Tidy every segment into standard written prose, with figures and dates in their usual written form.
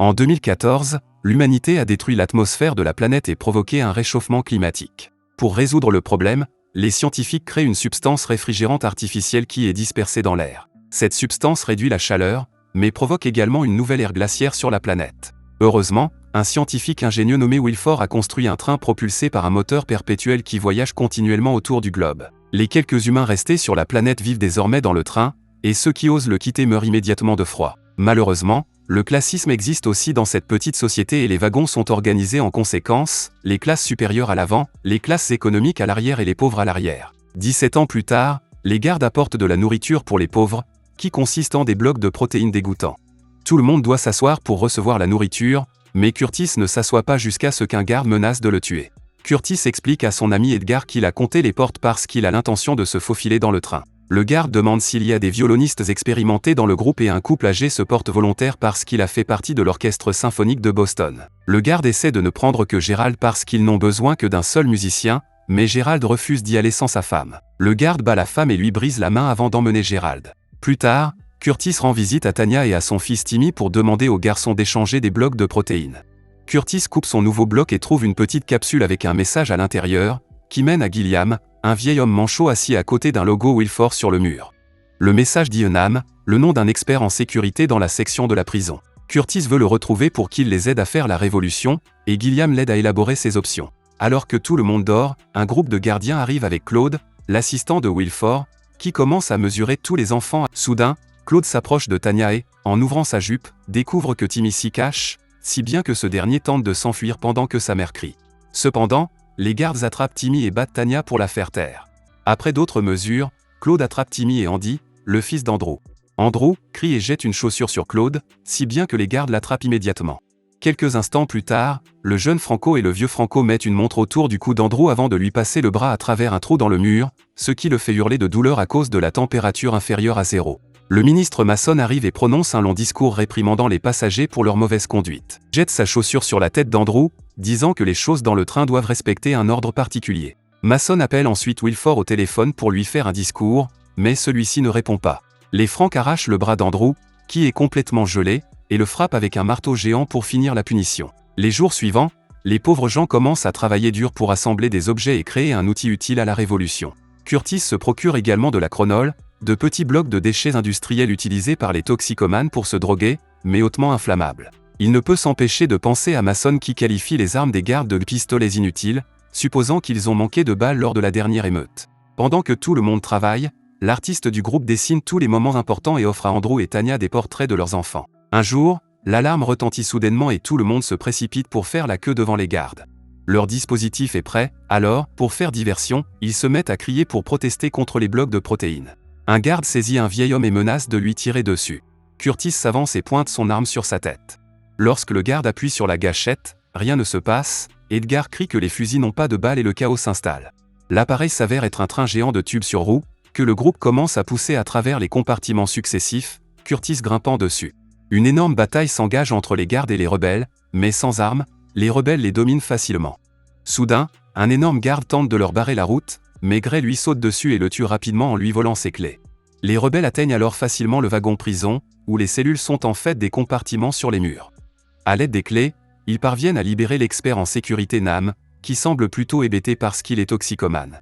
En 2014, l'humanité a détruit l'atmosphère de la planète et provoqué un réchauffement climatique. Pour résoudre le problème, les scientifiques créent une substance réfrigérante artificielle qui est dispersée dans l'air. Cette substance réduit la chaleur, mais provoque également une nouvelle ère glaciaire sur la planète. Heureusement, un scientifique ingénieux nommé Wilford a construit un train propulsé par un moteur perpétuel qui voyage continuellement autour du globe. Les quelques humains restés sur la planète vivent désormais dans le train, et ceux qui osent le quitter meurent immédiatement de froid. Malheureusement, le classisme existe aussi dans cette petite société et les wagons sont organisés en conséquence, les classes supérieures à l'avant, les classes économiques à l'arrière et les pauvres à l'arrière. 17 ans plus tard, les gardes apportent de la nourriture pour les pauvres, qui consiste en des blocs de protéines dégoûtants. Tout le monde doit s'asseoir pour recevoir la nourriture, mais Curtis ne s'assoit pas jusqu'à ce qu'un garde menace de le tuer. Curtis explique à son ami Edgar qu'il a compté les portes parce qu'il a l'intention de se faufiler dans le train. Le garde demande s'il y a des violonistes expérimentés dans le groupe et un couple âgé se porte volontaire parce qu'il a fait partie de l'orchestre symphonique de Boston. Le garde essaie de ne prendre que Gérald parce qu'ils n'ont besoin que d'un seul musicien, mais Gérald refuse d'y aller sans sa femme. Le garde bat la femme et lui brise la main avant d'emmener Gérald. Plus tard, Curtis rend visite à Tanya et à son fils Timmy pour demander au garçon d'échanger des blocs de protéines. Curtis coupe son nouveau bloc et trouve une petite capsule avec un message à l'intérieur, qui mène à Gilliam, un vieil homme manchot assis à côté d'un logo Wilford sur le mur. Le message dit Nam, le nom d'un expert en sécurité dans la section de la prison. Curtis veut le retrouver pour qu'il les aide à faire la révolution, et Gilliam l'aide à élaborer ses options. Alors que tout le monde dort, un groupe de gardiens arrive avec Claude, l'assistant de Wilford, qui commence à mesurer tous les enfants. Soudain, Claude s'approche de Tanya et, en ouvrant sa jupe, découvre que Timmy s'y cache, si bien que ce dernier tente de s'enfuir pendant que sa mère crie. Cependant, les gardes attrapent Timmy et battent Tanya pour la faire taire. Après d'autres mesures, Claude attrape Timmy et Andy, le fils d'Andrew. Andrew crie et jette une chaussure sur Claude, si bien que les gardes l'attrapent immédiatement. Quelques instants plus tard, le jeune Franco et le vieux Franco mettent une montre autour du cou d'Andrew avant de lui passer le bras à travers un trou dans le mur, ce qui le fait hurler de douleur à cause de la température inférieure à 0. Le ministre Mason arrive et prononce un long discours réprimandant les passagers pour leur mauvaise conduite. Il jette sa chaussure sur la tête d'Andrew, disant que les choses dans le train doivent respecter un ordre particulier. Mason appelle ensuite Wilford au téléphone pour lui faire un discours, mais celui-ci ne répond pas. Les Francs arrachent le bras d'Andrew, qui est complètement gelé, et le frappent avec un marteau géant pour finir la punition. Les jours suivants, les pauvres gens commencent à travailler dur pour assembler des objets et créer un outil utile à la révolution. Curtis se procure également de la chronole, de petits blocs de déchets industriels utilisés par les toxicomanes pour se droguer, mais hautement inflammables. Il ne peut s'empêcher de penser à Mason qui qualifie les armes des gardes de pistolets inutiles, supposant qu'ils ont manqué de balles lors de la dernière émeute. Pendant que tout le monde travaille, l'artiste du groupe dessine tous les moments importants et offre à Andrew et Tanya des portraits de leurs enfants. Un jour, l'alarme retentit soudainement et tout le monde se précipite pour faire la queue devant les gardes. Leur dispositif est prêt, alors, pour faire diversion, ils se mettent à crier pour protester contre les blocs de protéines. Un garde saisit un vieil homme et menace de lui tirer dessus. Curtis s'avance et pointe son arme sur sa tête. Lorsque le garde appuie sur la gâchette, rien ne se passe, Edgar crie que les fusils n'ont pas de balles et le chaos s'installe. L'appareil s'avère être un train géant de tubes sur roues, que le groupe commence à pousser à travers les compartiments successifs, Curtis grimpant dessus. Une énorme bataille s'engage entre les gardes et les rebelles, mais sans armes, les rebelles les dominent facilement. Soudain, un énorme garde tente de leur barrer la route, mais Gray lui saute dessus et le tue rapidement en lui volant ses clés. Les rebelles atteignent alors facilement le wagon-prison, où les cellules sont en fait des compartiments sur les murs. À l'aide des clés, ils parviennent à libérer l'expert en sécurité Nam, qui semble plutôt hébété parce qu'il est toxicomane.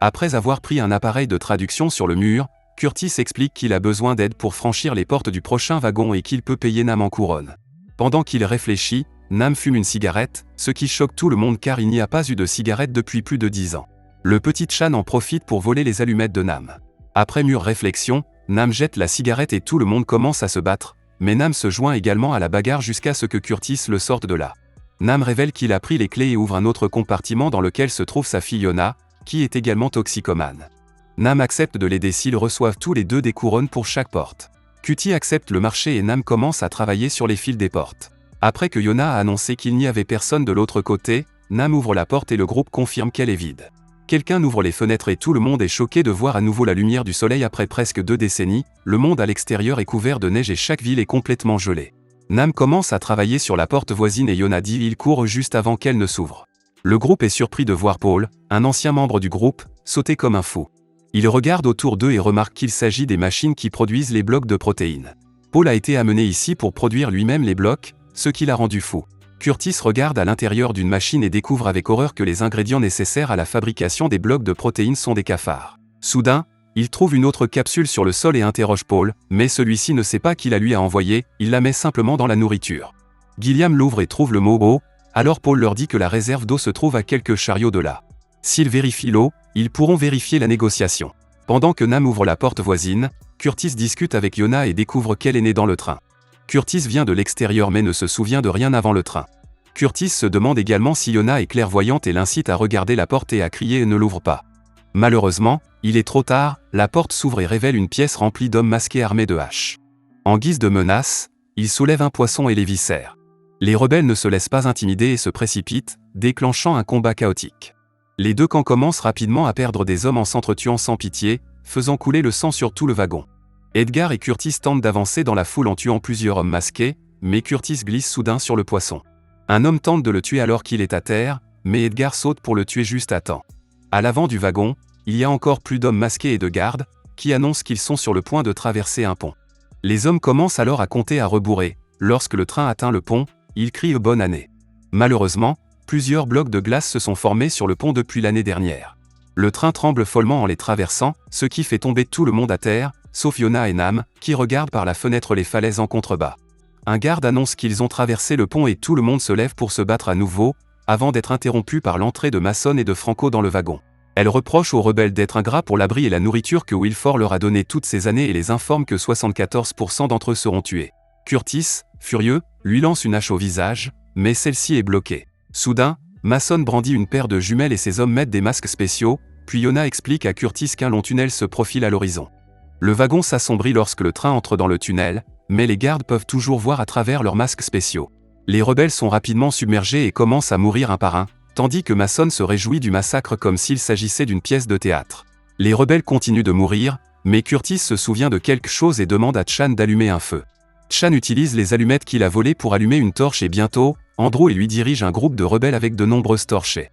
Après avoir pris un appareil de traduction sur le mur, Curtis explique qu'il a besoin d'aide pour franchir les portes du prochain wagon et qu'il peut payer Nam en couronne. Pendant qu'il réfléchit, Nam fume une cigarette, ce qui choque tout le monde car il n'y a pas eu de cigarette depuis plus de 10 ans. Le petit Chan en profite pour voler les allumettes de Nam. Après mûre réflexion, Nam jette la cigarette et tout le monde commence à se battre, mais Nam se joint également à la bagarre jusqu'à ce que Curtis le sorte de là. Nam révèle qu'il a pris les clés et ouvre un autre compartiment dans lequel se trouve sa fille Yona, qui est également toxicomane. Nam accepte de l'aider s'ils reçoivent tous les deux des couronnes pour chaque porte. Cutie accepte le marché et Nam commence à travailler sur les fils des portes. Après que Yona a annoncé qu'il n'y avait personne de l'autre côté, Nam ouvre la porte et le groupe confirme qu'elle est vide. Quelqu'un ouvre les fenêtres et tout le monde est choqué de voir à nouveau la lumière du soleil après presque 2 décennies, le monde à l'extérieur est couvert de neige et chaque ville est complètement gelée. Nam commence à travailler sur la porte voisine et Yona dit il court juste avant qu'elle ne s'ouvre. Le groupe est surpris de voir Paul, un ancien membre du groupe, sauter comme un fou. Il regarde autour d'eux et remarque qu'il s'agit des machines qui produisent les blocs de protéines. Paul a été amené ici pour produire lui-même les blocs, ce qui l'a rendu fou. Curtis regarde à l'intérieur d'une machine et découvre avec horreur que les ingrédients nécessaires à la fabrication des blocs de protéines sont des cafards. Soudain, il trouve une autre capsule sur le sol et interroge Paul, mais celui-ci ne sait pas qui la lui a envoyée, il la met simplement dans la nourriture. Gilliam l'ouvre et trouve le mot eau, alors Paul leur dit que la réserve d'eau se trouve à quelques chariots de là. S'ils vérifient l'eau, ils pourront vérifier la négociation. Pendant que Nam ouvre la porte voisine, Curtis discute avec Yona et découvre qu'elle est née dans le train. Curtis vient de l'extérieur mais ne se souvient de rien avant le train. Curtis se demande également si Yona est clairvoyante et l'incite à regarder la porte et à crier et ne l'ouvre pas. Malheureusement, il est trop tard, la porte s'ouvre et révèle une pièce remplie d'hommes masqués armés de haches. En guise de menace, ils soulèvent un poisson et l'éviscèrent. Les rebelles ne se laissent pas intimider et se précipitent, déclenchant un combat chaotique. Les deux camps commencent rapidement à perdre des hommes en s'entretuant sans pitié, faisant couler le sang sur tout le wagon. Edgar et Curtis tentent d'avancer dans la foule en tuant plusieurs hommes masqués, mais Curtis glisse soudain sur le poisson. Un homme tente de le tuer alors qu'il est à terre, mais Edgar saute pour le tuer juste à temps. À l'avant du wagon, il y a encore plus d'hommes masqués et de gardes, qui annoncent qu'ils sont sur le point de traverser un pont. Les hommes commencent alors à compter à rebourrer. Lorsque le train atteint le pont, ils crient « Bonne année ». Malheureusement, plusieurs blocs de glace se sont formés sur le pont depuis l'année dernière. Le train tremble follement en les traversant, ce qui fait tomber tout le monde à terre, sauf Yona et Nam, qui regardent par la fenêtre les falaises en contrebas. Un garde annonce qu'ils ont traversé le pont et tout le monde se lève pour se battre à nouveau, avant d'être interrompu par l'entrée de Mason et de Franco dans le wagon. Elle reproche aux rebelles d'être ingrats pour l'abri et la nourriture que Wilford leur a donné toutes ces années et les informe que 74% d'entre eux seront tués. Curtis, furieux, lui lance une hache au visage, mais celle-ci est bloquée. Soudain, Mason brandit une paire de jumelles et ses hommes mettent des masques spéciaux, puis Yona explique à Curtis qu'un long tunnel se profile à l'horizon. Le wagon s'assombrit lorsque le train entre dans le tunnel, mais les gardes peuvent toujours voir à travers leurs masques spéciaux. Les rebelles sont rapidement submergés et commencent à mourir un par un, tandis que Mason se réjouit du massacre comme s'il s'agissait d'une pièce de théâtre. Les rebelles continuent de mourir, mais Curtis se souvient de quelque chose et demande à Chan d'allumer un feu. Chan utilise les allumettes qu'il a volées pour allumer une torche et bientôt, Andrew lui dirige un groupe de rebelles avec de nombreuses torchées.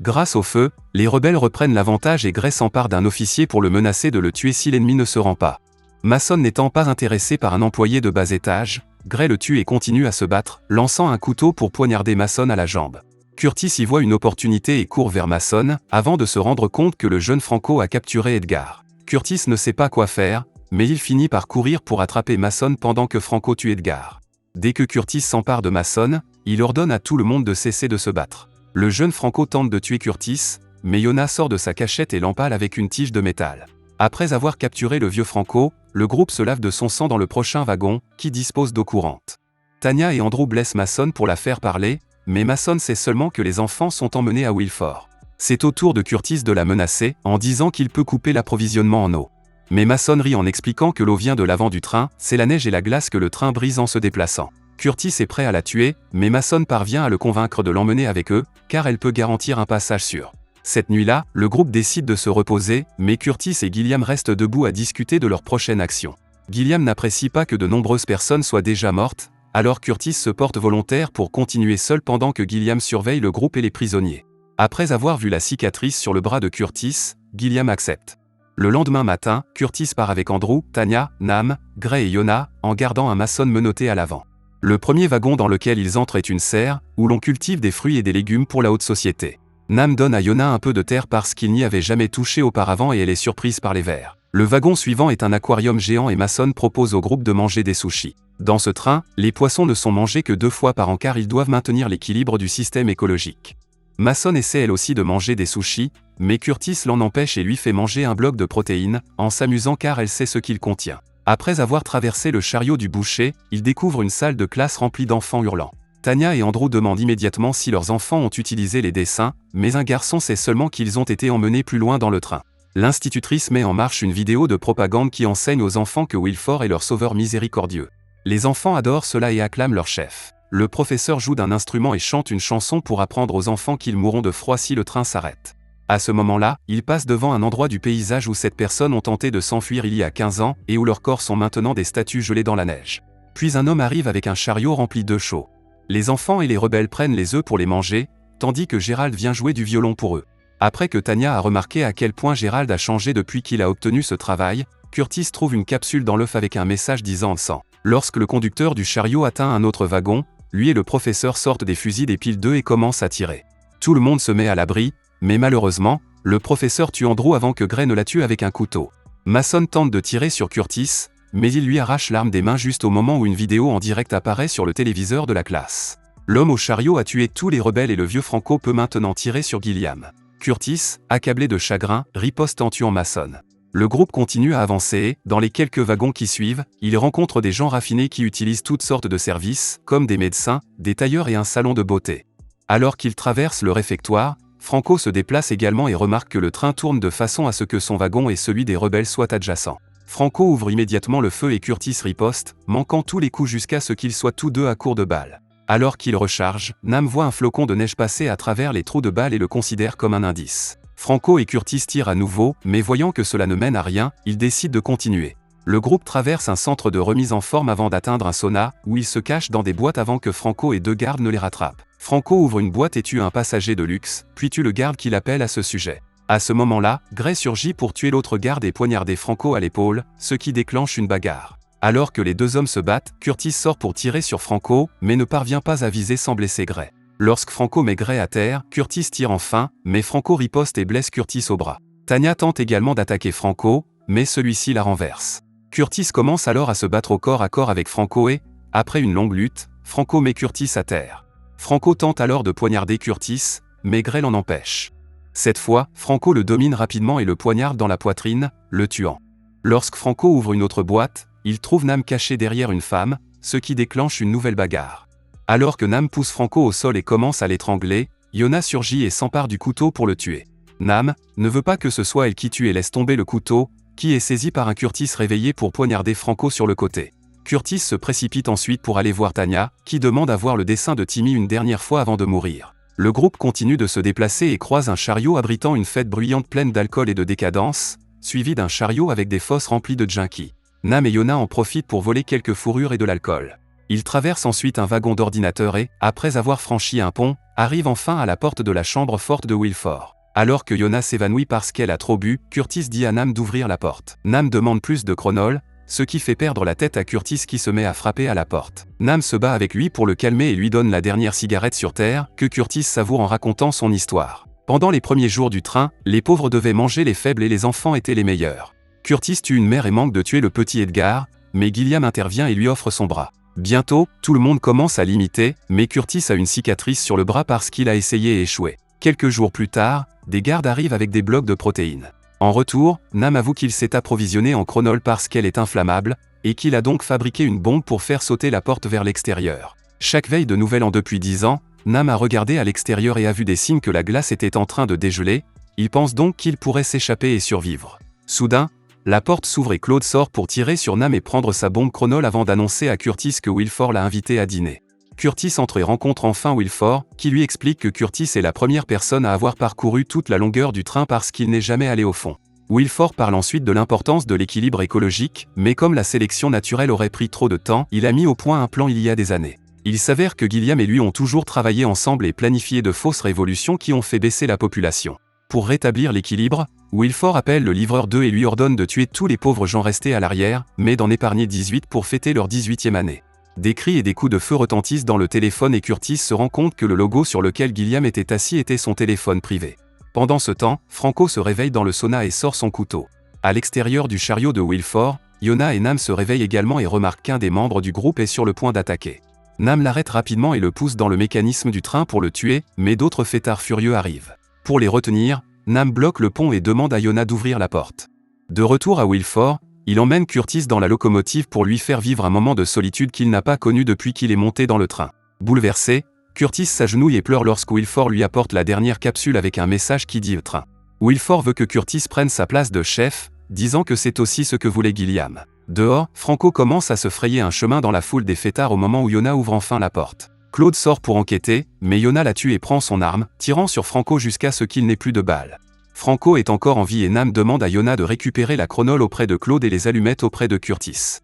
Grâce au feu, les rebelles reprennent l'avantage et Gray s'empare d'un officier pour le menacer de le tuer si l'ennemi ne se rend pas. Mason n'étant pas intéressé par un employé de bas étage, Gray le tue et continue à se battre, lançant un couteau pour poignarder Mason à la jambe. Curtis y voit une opportunité et court vers Mason, avant de se rendre compte que le jeune Franco a capturé Edgar. Curtis ne sait pas quoi faire, mais il finit par courir pour attraper Mason pendant que Franco tue Edgar. Dès que Curtis s'empare de Mason, il ordonne à tout le monde de cesser de se battre. Le jeune Franco tente de tuer Curtis, mais Yona sort de sa cachette et l'empale avec une tige de métal. Après avoir capturé le vieux Franco, le groupe se lave de son sang dans le prochain wagon, qui dispose d'eau courante. Tanya et Andrew blessent Mason pour la faire parler, mais Mason sait seulement que les enfants sont emmenés à Wilford. C'est au tour de Curtis de la menacer, en disant qu'il peut couper l'approvisionnement en eau. Mais Mason rit en expliquant que l'eau vient de l'avant du train, c'est la neige et la glace que le train brise en se déplaçant. Curtis est prêt à la tuer, mais Mason parvient à le convaincre de l'emmener avec eux, car elle peut garantir un passage sûr. Cette nuit-là, le groupe décide de se reposer, mais Curtis et Gilliam restent debout à discuter de leur prochaine action. Gilliam n'apprécie pas que de nombreuses personnes soient déjà mortes, alors Curtis se porte volontaire pour continuer seul pendant que Gilliam surveille le groupe et les prisonniers. Après avoir vu la cicatrice sur le bras de Curtis, Gilliam accepte. Le lendemain matin, Curtis part avec Andrew, Tanya, Nam, Gray et Yona, en gardant un Mason menotté à l'avant. Le premier wagon dans lequel ils entrent est une serre, où l'on cultive des fruits et des légumes pour la haute société. Nam donne à Yona un peu de terre parce qu'il n'y avait jamais touché auparavant et elle est surprise par les vers. Le wagon suivant est un aquarium géant et Mason propose au groupe de manger des sushis. Dans ce train, les poissons ne sont mangés que 2 fois par an car ils doivent maintenir l'équilibre du système écologique. Mason essaie elle aussi de manger des sushis, mais Curtis l'en empêche et lui fait manger un bloc de protéines, en s'amusant car elle sait ce qu'il contient. Après avoir traversé le chariot du boucher, il découvre une salle de classe remplie d'enfants hurlants. Tanya et Andrew demandent immédiatement si leurs enfants ont utilisé les dessins, mais un garçon sait seulement qu'ils ont été emmenés plus loin dans le train. L'institutrice met en marche une vidéo de propagande qui enseigne aux enfants que Wilford est leur sauveur miséricordieux. Les enfants adorent cela et acclament leur chef. Le professeur joue d'un instrument et chante une chanson pour apprendre aux enfants qu'ils mourront de froid si le train s'arrête. À ce moment-là, ils passent devant un endroit du paysage où 7 personnes ont tenté de s'enfuir il y a 15 ans et où leurs corps sont maintenant des statues gelées dans la neige. Puis un homme arrive avec un chariot rempli d'œufs chauds. Les enfants et les rebelles prennent les œufs pour les manger, tandis que Gérald vient jouer du violon pour eux. Après que Tanya a remarqué à quel point Gérald a changé depuis qu'il a obtenu ce travail, Curtis trouve une capsule dans l'œuf avec un message disant « sang ». Lorsque le conducteur du chariot atteint un autre wagon, lui et le professeur sortent des fusils des piles 2 et commencent à tirer. Tout le monde se met à l'abri, mais malheureusement, le professeur tue Andrew avant que Gray ne la tue avec un couteau. Mason tente de tirer sur Curtis, mais il lui arrache l'arme des mains juste au moment où une vidéo en direct apparaît sur le téléviseur de la classe. L'homme au chariot a tué tous les rebelles et le vieux Franco peut maintenant tirer sur Gilliam. Curtis, accablé de chagrin, riposte en tuant Mason. Le groupe continue à avancer et, dans les quelques wagons qui suivent, il rencontre des gens raffinés qui utilisent toutes sortes de services, comme des médecins, des tailleurs et un salon de beauté. Alors qu'il traverse le réfectoire, Franco se déplace également et remarque que le train tourne de façon à ce que son wagon et celui des rebelles soient adjacents. Franco ouvre immédiatement le feu et Curtis riposte, manquant tous les coups jusqu'à ce qu'ils soient tous deux à court de balles. Alors qu'il recharge, Nam voit un flocon de neige passer à travers les trous de balles et le considère comme un indice. Franco et Curtis tirent à nouveau, mais voyant que cela ne mène à rien, ils décident de continuer. Le groupe traverse un centre de remise en forme avant d'atteindre un sauna, où ils se cachent dans des boîtes avant que Franco et deux gardes ne les rattrapent. Franco ouvre une boîte et tue un passager de luxe, puis tue le garde qui l'appelle à ce sujet. À ce moment-là, Gray surgit pour tuer l'autre garde et poignarder Franco à l'épaule, ce qui déclenche une bagarre. Alors que les deux hommes se battent, Curtis sort pour tirer sur Franco, mais ne parvient pas à viser sans blesser Gray. Lorsque Franco met Gray à terre, Curtis tire enfin, mais Franco riposte et blesse Curtis au bras. Tanya tente également d'attaquer Franco, mais celui-ci la renverse. Curtis commence alors à se battre au corps à corps avec Franco et, après une longue lutte, Franco met Curtis à terre. Franco tente alors de poignarder Curtis, mais Gray l'en empêche. Cette fois, Franco le domine rapidement et le poignarde dans la poitrine, le tuant. Lorsque Franco ouvre une autre boîte, il trouve Nam caché derrière une femme, ce qui déclenche une nouvelle bagarre. Alors que Nam pousse Franco au sol et commence à l'étrangler, Yona surgit et s'empare du couteau pour le tuer. Nam ne veut pas que ce soit elle qui tue et laisse tomber le couteau, qui est saisi par un Curtis réveillé pour poignarder Franco sur le côté. Curtis se précipite ensuite pour aller voir Tanya, qui demande à voir le dessin de Timmy une dernière fois avant de mourir. Le groupe continue de se déplacer et croise un chariot abritant une fête bruyante pleine d'alcool et de décadence, suivi d'un chariot avec des fosses remplies de junkies. Nam et Yona en profitent pour voler quelques fourrures et de l'alcool. Ils traversent ensuite un wagon d'ordinateur et, après avoir franchi un pont, arrivent enfin à la porte de la chambre forte de Wilford. Alors que Yona s'évanouit parce qu'elle a trop bu, Curtis dit à Nam d'ouvrir la porte. Nam demande plus de chronol, ce qui fait perdre la tête à Curtis qui se met à frapper à la porte. Nam se bat avec lui pour le calmer et lui donne la dernière cigarette sur terre, que Curtis savoure en racontant son histoire. Pendant les premiers jours du train, les pauvres devaient manger les faibles et les enfants étaient les meilleurs. Curtis tue une mère et manque de tuer le petit Edgar, mais Gilliam intervient et lui offre son bras. Bientôt, tout le monde commence à l'imiter, mais Curtis a une cicatrice sur le bras parce qu'il a essayé et échoué. Quelques jours plus tard, des gardes arrivent avec des blocs de protéines. En retour, Nam avoue qu'il s'est approvisionné en chronol parce qu'elle est inflammable, et qu'il a donc fabriqué une bombe pour faire sauter la porte vers l'extérieur. Chaque veille de Nouvel An depuis 10 ans, Nam a regardé à l'extérieur et a vu des signes que la glace était en train de dégeler, il pense donc qu'il pourrait s'échapper et survivre. Soudain, la porte s'ouvre et Claude sort pour tirer sur Nam et prendre sa bombe chronol avant d'annoncer à Curtis que Wilford l'a invité à dîner. Curtis entre et rencontre enfin Wilford, qui lui explique que Curtis est la première personne à avoir parcouru toute la longueur du train parce qu'il n'est jamais allé au fond. Wilford parle ensuite de l'importance de l'équilibre écologique, mais comme la sélection naturelle aurait pris trop de temps, il a mis au point un plan il y a des années. Il s'avère que Gilliam et lui ont toujours travaillé ensemble et planifié de fausses révolutions qui ont fait baisser la population. Pour rétablir l'équilibre, Wilford appelle le livreur d'œufs et lui ordonne de tuer tous les pauvres gens restés à l'arrière, mais d'en épargner 18 pour fêter leur 18e année. Des cris et des coups de feu retentissent dans le téléphone et Curtis se rend compte que le logo sur lequel Gilliam était assis était son téléphone privé. Pendant ce temps, Franco se réveille dans le sauna et sort son couteau. À l'extérieur du chariot de Wilford, Yona et Nam se réveillent également et remarquent qu'un des membres du groupe est sur le point d'attaquer. Nam l'arrête rapidement et le pousse dans le mécanisme du train pour le tuer, mais d'autres fêtards furieux arrivent. Pour les retenir, Nam bloque le pont et demande à Yona d'ouvrir la porte. De retour à Wilford, il emmène Curtis dans la locomotive pour lui faire vivre un moment de solitude qu'il n'a pas connu depuis qu'il est monté dans le train. Bouleversé, Curtis s'agenouille et pleure lorsque Wilford lui apporte la dernière capsule avec un message qui dit « train ». Wilford veut que Curtis prenne sa place de chef, disant que c'est aussi ce que voulait Gilliam. Dehors, Franco commence à se frayer un chemin dans la foule des fêtards au moment où Yona ouvre enfin la porte. Claude sort pour enquêter, mais Yona la tue et prend son arme, tirant sur Franco jusqu'à ce qu'il n'ait plus de balles. Franco est encore en vie et Nam demande à Yona de récupérer la chronole auprès de Claude et les allumettes auprès de Curtis.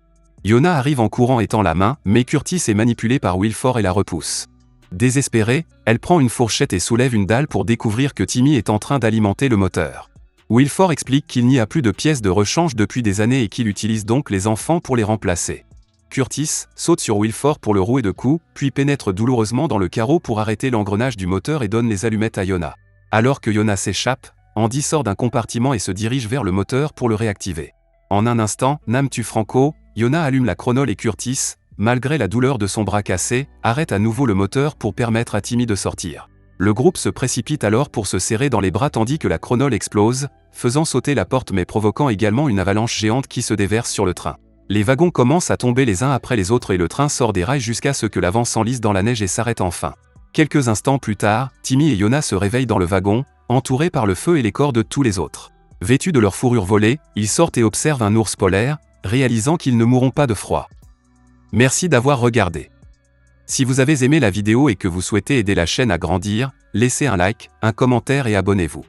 Yona arrive en courant et tend la main, mais Curtis est manipulé par Wilford et la repousse. Désespérée, elle prend une fourchette et soulève une dalle pour découvrir que Timmy est en train d'alimenter le moteur. Wilford explique qu'il n'y a plus de pièces de rechange depuis des années et qu'il utilise donc les enfants pour les remplacer. Curtis saute sur Wilford pour le rouer de coups, puis pénètre douloureusement dans le carreau pour arrêter l'engrenage du moteur et donne les allumettes à Yona. Alors que Yona s'échappe, Andy sort d'un compartiment et se dirige vers le moteur pour le réactiver. En un instant, Nam tue Franco, Yona allume la chronole et Curtis, malgré la douleur de son bras cassé, arrête à nouveau le moteur pour permettre à Timmy de sortir. Le groupe se précipite alors pour se serrer dans les bras tandis que la chronole explose, faisant sauter la porte mais provoquant également une avalanche géante qui se déverse sur le train. Les wagons commencent à tomber les uns après les autres et le train sort des rails jusqu'à ce que l'avant s'enlise dans la neige et s'arrête enfin. Quelques instants plus tard, Timmy et Yona se réveillent dans le wagon, entourés par le feu et les corps de tous les autres. Vêtus de leur fourrure volée, ils sortent et observent un ours polaire, réalisant qu'ils ne mourront pas de froid. Merci d'avoir regardé. Si vous avez aimé la vidéo et que vous souhaitez aider la chaîne à grandir, laissez un like, un commentaire et abonnez-vous.